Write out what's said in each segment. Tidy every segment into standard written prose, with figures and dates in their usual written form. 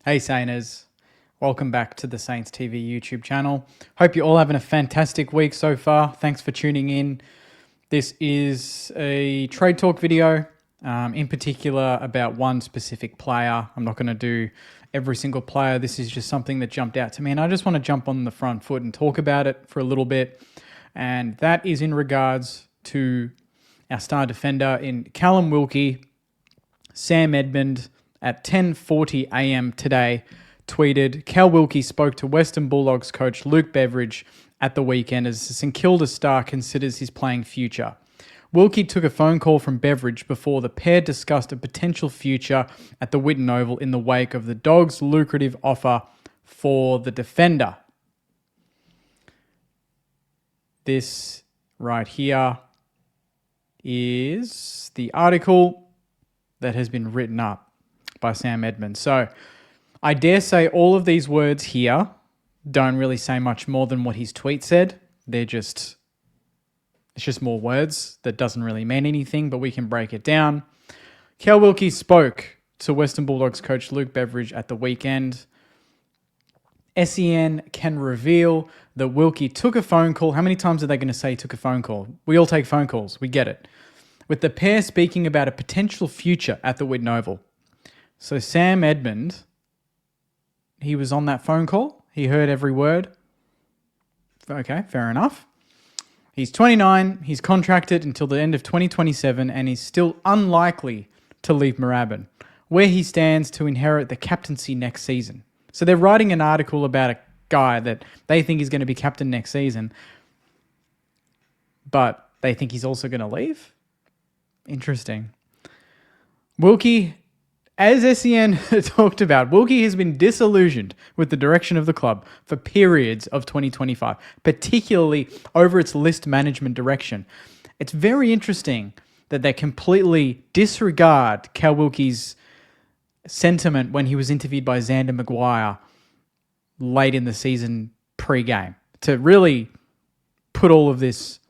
Hey Sainers, welcome back to the Saints TV YouTube channel. Hope you're all having a fantastic week so far. Thanks for tuning in. This is a trade talk video, in particular about one specific player. I'm not going to do every single player. This is just something that jumped out to me, and I just want to jump on the front foot and talk about it for a little bit. And that is in regards to our star defender in Callum Wilkie. Sam Edmund at 10:40 a.m. today tweeted, Cal Wilkie spoke to Western Bulldogs coach Luke Beveridge at the weekend as the St Kilda star considers his playing future. Wilkie took a phone call from Beveridge before the pair discussed a potential future at the Whitten Oval in the wake of the Dogs' lucrative offer for the defender. This right here is the article that has been written up by Sam Edmund. So I dare say all of these words here don't really say much more than what his tweet said. It's just more words that doesn't really mean anything, but we can break it down. Cal Wilkie spoke to Western Bulldogs coach Luke Beveridge at the weekend. SEN can reveal that Wilkie took a phone call. How many times are they going to say he took a phone call? We all take phone calls. We get it. With the pair speaking about a potential future at the Whitten Oval. So Sam Edmund, he was on that phone call. He heard every word. Okay, fair enough. He's 29. He's contracted until the end of 2027 and he's still unlikely to leave Moorabbin, where he stands to inherit the captaincy next season. So they're writing an article about a guy that they think is going to be captain next season, but they think he's also going to leave? Interesting. Wilkie, as SEN talked about, Wilkie has been disillusioned with the direction of the club for periods of 2025, particularly over its list management direction. It's very interesting that they completely disregard Cal Wilkie's sentiment when he was interviewed by Xander Maguire late in the season pre-game to really put all of this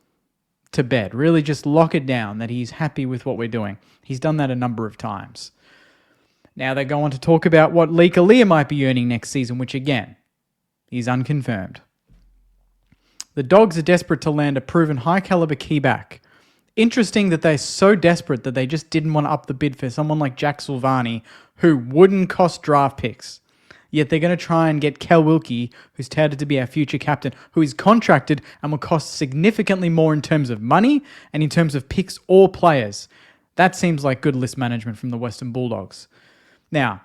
to bed, really just lock it down that he's happy with what we're doing. He's done that a number of times. Now they go on to talk about what Lee Kalia might be earning next season, which again, is unconfirmed. The Dogs are desperate to land a proven high-caliber keyback. Interesting that they're so desperate that they just didn't want to up the bid for someone like Jack Silvani, who wouldn't cost draft picks. Yet they're going to try and get Cal Wilkie, who's touted to be our future captain, who is contracted and will cost significantly more in terms of money and in terms of picks or players. That seems like good list management from the Western Bulldogs. Now,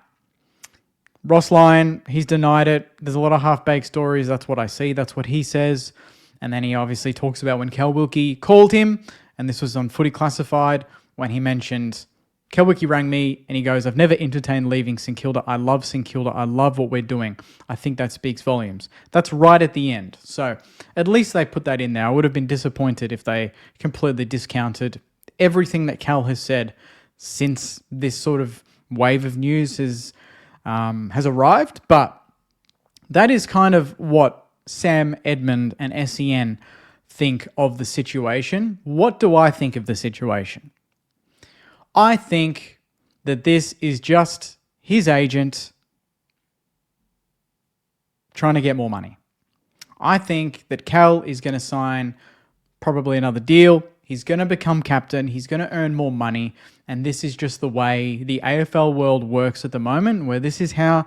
Ross Lyon, he's denied it. There's a lot of half-baked stories. That's what I see. That's what he says. And then he obviously talks about when Cal Wilkie called him, and this was on Footy Classified, when he mentioned, Cal Wilkie rang me, and he goes, I've never entertained leaving St Kilda. I love St Kilda. I love what we're doing. I think that speaks volumes. That's right at the end. So at least they put that in there. I would have been disappointed if they completely discounted everything that Cal has said since this sort of wave of news has arrived, but that is kind of what Sam Edmund and SEN think of the situation. What do I think of the situation? I think that this is just his agent trying to get more money. I think that Cal is going to sign probably another deal. He's going to become captain. He's going to earn more money. And this is just the way the AFL world works at the moment, where this is how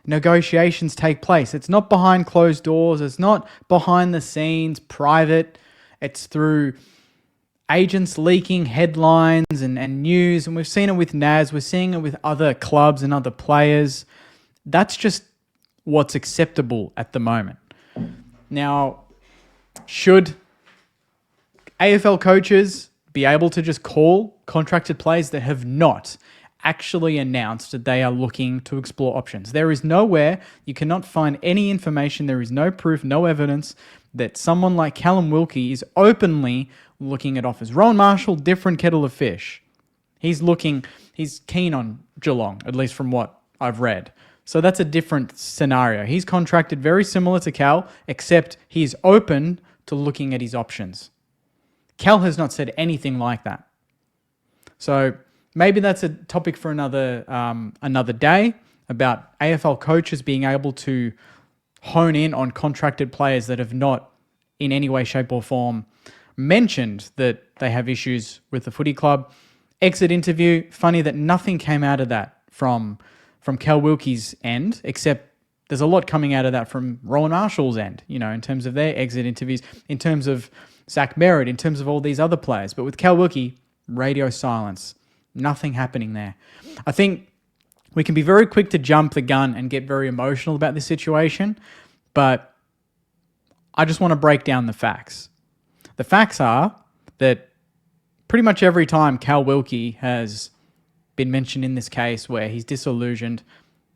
negotiations take place. It's not behind closed doors. It's not behind the scenes, private. It's through agents leaking headlines and news. And we've seen it with Naz. We're seeing it with other clubs and other players. That's just what's acceptable at the moment. Now, should AFL coaches be able to just call contracted players that have not actually announced that they are looking to explore options? There is nowhere, you cannot find any information, there is no proof, no evidence that someone like Callum Wilkie is openly looking at offers. Rowan Marshall, different kettle of fish. He's keen on Geelong, at least from what I've read. So that's a different scenario. He's contracted very similar to Cal, except he's open to looking at his options. Cal has not said anything like that. So maybe that's a topic for another day. about AFL coaches being able to hone in on contracted players that have not in any way, shape or form mentioned that they have issues with the footy club. Exit interview, funny that nothing came out of that from Cal Wilkie's end, except there's a lot coming out of that from Rowan Marshall's end, in terms of their exit interviews, in terms of Zach Merritt, in terms of all these other players. But with Cal Wilkie, radio silence. Nothing happening there. I think we can be very quick to jump the gun and get very emotional about this situation, but I just want to break down the facts. The facts are that pretty much every time Cal Wilkie has been mentioned in this case where he's disillusioned,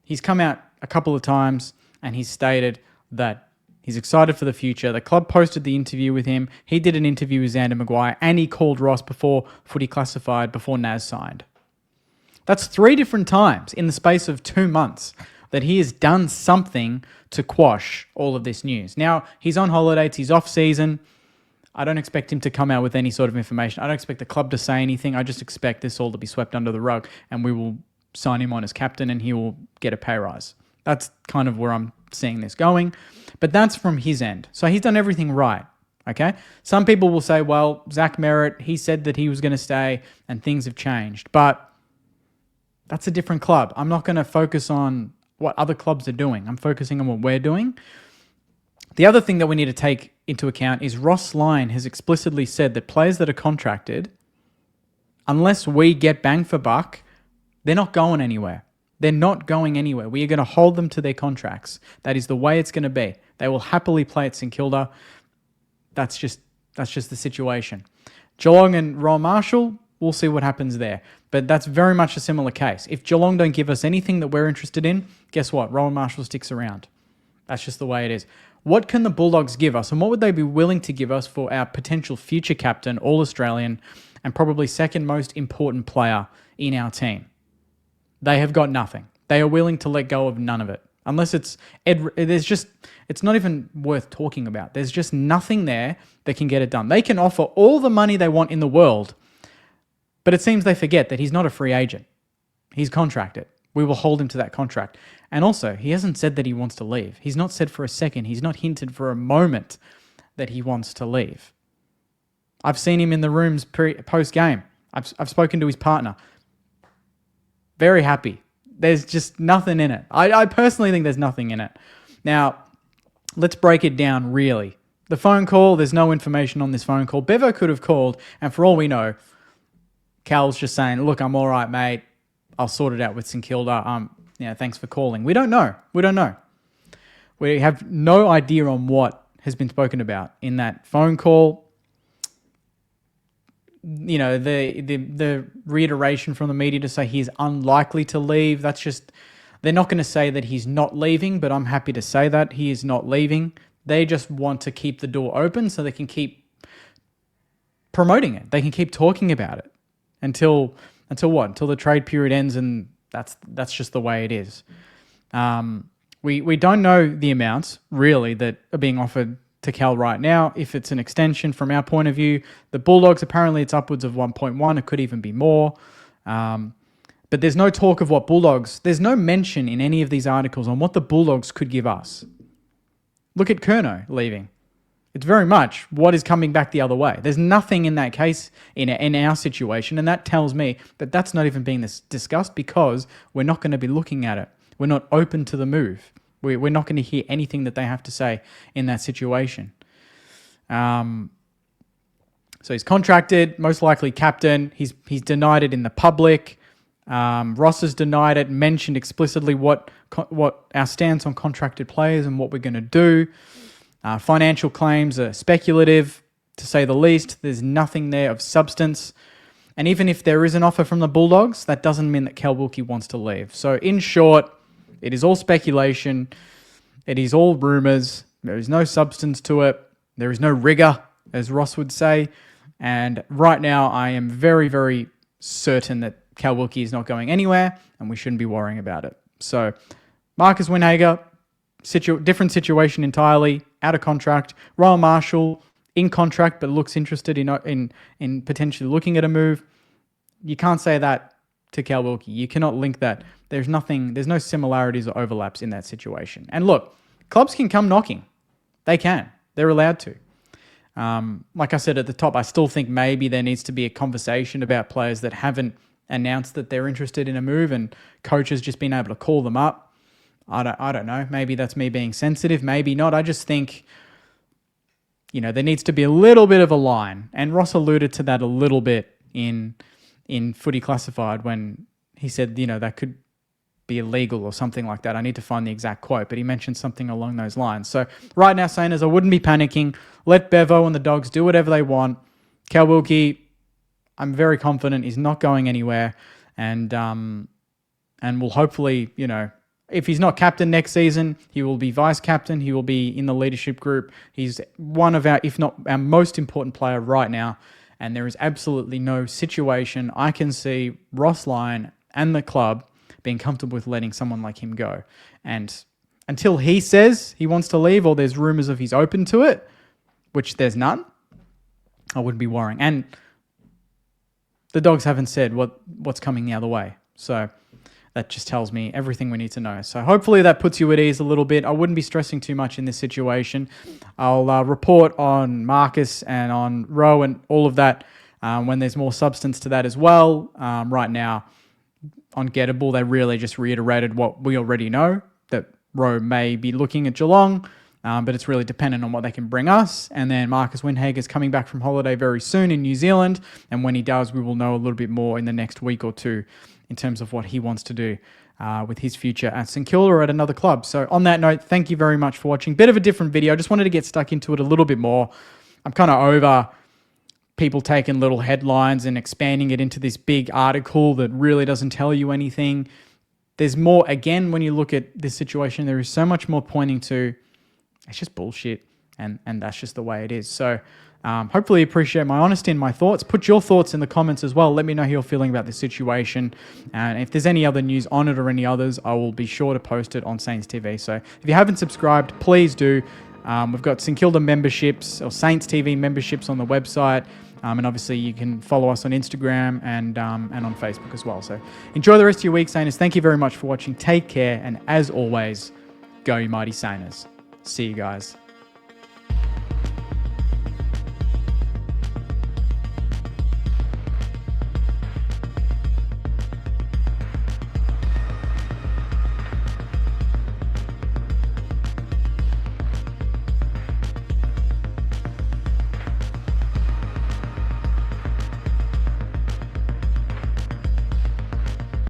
he's come out a couple of times and he's stated that he's excited for the future. The club posted the interview with him. He did an interview with Xander Maguire and he called Ross before Footy Classified, before Naz signed. That's 3 different times in the space of 2 months that he has done something to quash all of this news. Now, he's on holidays, he's off season. I don't expect him to come out with any sort of information. I don't expect the club to say anything. I just expect this all to be swept under the rug and we will sign him on as captain and he will get a pay rise. That's kind of where I'm seeing this going. But that's from his end. So he's done everything right, okay? Some people will say, well, Zach Merritt, he said that he was going to stay and things have changed. But that's a different club. I'm not going to focus on what other clubs are doing. I'm focusing on what we're doing. The other thing that we need to take into account is Ross Lyon has explicitly said that players that are contracted, unless we get bang for buck, they're not going anywhere. They're not going anywhere. We are going to hold them to their contracts. That is the way it's going to be. They will happily play at St Kilda. That's just the situation. Geelong and Rowan Marshall, we'll see what happens there. But that's very much a similar case. If Geelong don't give us anything that we're interested in, guess what? Rowan Marshall sticks around. That's just the way it is. What can the Bulldogs give us? And what would they be willing to give us for our potential future captain, All-Australian, and probably second most important player in our team? They have got nothing. They are willing to let go of none of it. Unless it's it's not even worth talking about. There's just nothing there that can get it done. They can offer all the money they want in the world, but it seems they forget that he's not a free agent. He's contracted. We will hold him to that contract. And also, he hasn't said that he wants to leave. He's not said for a second. He's not hinted for a moment that he wants to leave. I've seen him in the rooms post-game. I've spoken to his partner. Very happy. There's just nothing in it. I personally think there's nothing in it. Now, let's break it down really. The phone call, there's no information on this phone call. Bevo could have called, and for all we know, Cal's just saying, look, I'm all right, mate. I'll sort it out with St Kilda. Thanks for calling. We don't know. We have no idea on what has been spoken about in that phone call. The reiteration from the media to say he's unlikely to leave. That's just, they're not going to say that he's not leaving, but I'm happy to say that he is not leaving. They just want to keep the door open so they can keep promoting it. They can keep talking about it until what? Until the trade period ends, and that's just the way it is. We don't know the amounts really that are being offered to Cal right now. If it's an extension from our point of view, the Bulldogs, apparently it's upwards of 1.1. It could even be more. But there's no talk of what Bulldogs, there's no mention in any of these articles on what the Bulldogs could give us. Look at Curnow leaving. It's very much what is coming back the other way. There's nothing in that case in our situation, and that tells me that that's not even being discussed because we're not going to be looking at it. We're not open to the move. We're not going to hear anything that they have to say in that situation. So he's contracted, most likely captain. He's denied it in the public. Ross has denied it, mentioned explicitly what our stance on contracted players and what we're going to do. Financial claims are speculative, to say the least. There's nothing there of substance. And even if there is an offer from the Bulldogs, that doesn't mean that Cal Wilkie wants to leave. So in short, it is all speculation. It is all rumours. There is no substance to it. There is no rigour, as Ross would say. And right now, I am very, very certain that Cal Wilkie is not going anywhere, and we shouldn't be worrying about it. So Marcus Windhager, different situation entirely, out of contract. Rowan Marshall, in contract, but looks interested in potentially looking at a move. You can't say that to Cal Wilkie. You cannot link that. There's no similarities or overlaps in that situation. And look, clubs can come knocking. They can. They're allowed to. Like I said at the top, I still think maybe there needs to be a conversation about players that haven't announced that they're interested in a move and coaches just been able to call them up. I don't know. Maybe that's me being sensitive. Maybe not. I just think, there needs to be a little bit of a line. And Ross alluded to that a little bit in Footy Classified when he said, that could be illegal or something like that. I need to find the exact quote, but he mentioned something along those lines. So right now, Saners, I wouldn't be panicking. Let Bevo and the Dogs do whatever they want. Cal Wilkie, I'm very confident he's not going anywhere. And will hopefully, if he's not captain next season, he will be vice captain. He will be in the leadership group. He's one of our, if not our most important player right now. And there is absolutely no situation I can see Ross Lyon and the club being comfortable with letting someone like him go. And until he says he wants to leave or there's rumors of he's open to it, which there's none, I wouldn't be worrying. And the Dogs haven't said what's coming the other way. So that just tells me everything we need to know. So hopefully that puts you at ease a little bit. I wouldn't be stressing too much in this situation. I'll report on Marcus and on Rowe and all of that when there's more substance to that as well. Right now, on Gettable, they really just reiterated what we already know, that Rowe may be looking at Geelong, but it's really dependent on what they can bring us. And then Marcus Windhager is coming back from holiday very soon in New Zealand. And when he does, we will know a little bit more in the next week or two in terms of what he wants to do with his future at St Kilda or at another club. So on that note, thank you very much for watching. Bit of a different video. I just wanted to get stuck into it a little bit more. I'm kind of over people taking little headlines and expanding it into this big article that really doesn't tell you anything. There's more, again, when you look at this situation, there is so much more pointing to it's just bullshit, and that's just the way it is. So hopefully you appreciate my honesty and my thoughts. Put your thoughts in the comments as well. Let me know how you're feeling about this situation. And if there's any other news on it or any others, I will be sure to post it on Saints TV. So if you haven't subscribed, please do. We've got St Kilda memberships or Saints TV memberships on the website. And obviously you can follow us on Instagram and on Facebook as well. So enjoy the rest of your week, Sainers. Thank you very much for watching. Take care. And as always, go you mighty Sainers. See you guys.